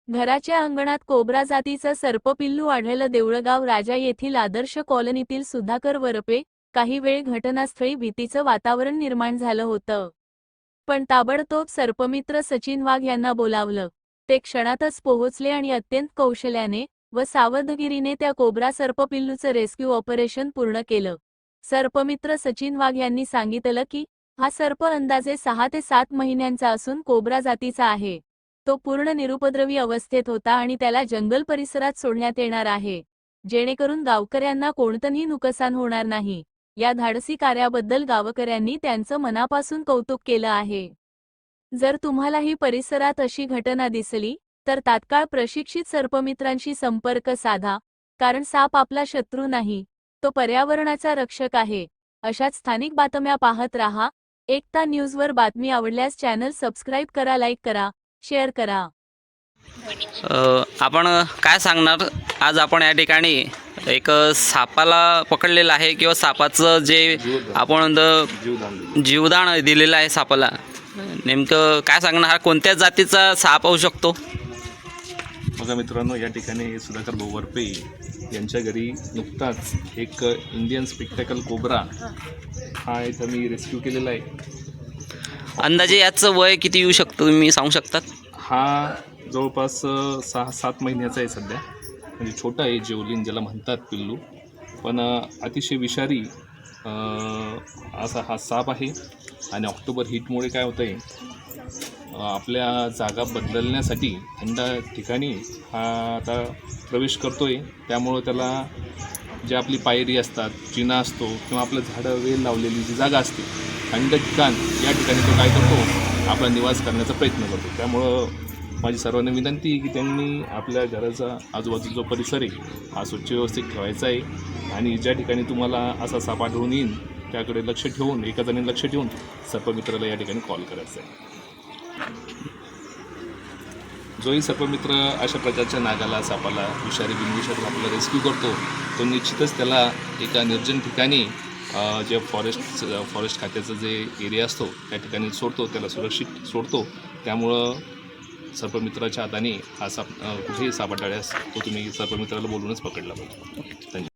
घराच्या अंगणात कोब्रा जातीचं सर्पपिल्लू आढळलं. देऊळगाव राजा येथील आदर्श कॉलनीतील सुधाकर वरपे. काही वेळ घटनास्थळी भीतीचं वातावरण निर्माण झालं होतं, पण ताबडतोब सर्पमित्र सचिन वाघ यांना बोलावलं. ते क्षणातच पोहोचले आणि अत्यंत कौशल्याने व सावधगिरीने त्या कोब्रा सर्पपिल्लूचं रेस्क्यू ऑपरेशन पूर्ण केलं. सर्पमित्र सचिन वाघ यांनी सांगितलं की हा सर्प अंदाजे 6 ते 7 महिन्यांचा असून कोब्रा जातीचा आहे. तो पूर्ण निरुपद्रवी अवस्थेत होता आणि त्याला जंगल परिसरात सोडण्यात येणार आहे, जेणेकरून गावकऱ्यांना कोणतंही नुकसान होणार नाही. या धाडसी कार्याबद्दल गावकऱ्यांनी त्यांचं मनापासून कौतुक केलं आहे. जर तुम्हालाही परिसरात अशी घटना दिसली तर तात्काळ प्रशिक्षित सर्पमित्रांशी संपर्क साधा, कारण साप आपला शत्रू नाही, तो पर्यावरणाचा रक्षक आहे. अशाच स्थानिक बातम्या पाहत रहा. एकता न्यूजवर. बातमी आवडल्यास चॅनल सबस्क्राईब करा, लाईक करा, शेअर करा. आपण काय सांगणार? आज आपण या ठिकाणी एक सापाला पकडलेलं आहे किंवा सापाचं जे आपण जीवदान दिलेलं आहे सापाला, नेमकं काय सांगणार? हा कोणत्या जातीचा साप होऊ शकतो? बघा मित्रांनो, या ठिकाणी सुधाकर भाऊ वरपे यांच्या घरी नुकताच एक इंडियन स्पेक्टॅकल कोब्रा हा इथं मी रेस्क्यू केलेला आहे. अंदाजे याचं वय किती येऊ शकतं, तुम्ही सांगू शकतात? हा जवळपास 6-7 महिन्याचा आहे सध्या, म्हणजे छोटा आहे, जेवलिन ज्याला म्हणतात पिल्लू, पण अतिशय विषारी असा हा साप आहे. आणि ऑक्टोबर हीटमुळे काय होतं आहे, आपल्या जागा बदलण्यासाठी थंड ठिकाणी हा आता प्रवेश करतो आहे. त्यामुळं त्याला जे आपली पायरी असतात, जिना असतो किंवा आपलं झाडं वेल लावलेली जी जागा असते, थंड ठिकाण, या ठिकाणी तो काय करतो, आपला निवास करण्याचा प्रयत्न करतो. त्यामुळं माझी सर्वांना विनंती आहे की त्यांनी आपल्या घराचा आजूबाजूचा जो परिसर आहे हा स्वच्छ व्यवस्थित ठेवायचा आहे. आणि ज्या ठिकाणी तुम्हाला असा साप आढळून येईल त्याकडे लक्ष ठेवून, एका जणाने लक्ष ठेवून सर्पमित्राला या ठिकाणी कॉल करायचा आहे. जोही सर्पमित्र अशा प्रकारच्या नागाला, सापाला, विषारी बिनविषारी आपला रेस्क्यू करतो, तो निश्चितच त्याला एका निर्जन ठिकाणी जे फॉरेस्ट खात्याचं जे एरिया असतो त्या ठिकाणी सोडतो, त्याला सुरक्षित सोडतो. त्यामुळं सर्पमित्राच्या हाताने हा साप कुठेही साप आढळल्यास तो तुम्ही सर्पमित्राला बोलूनच पकडला पाहिजे.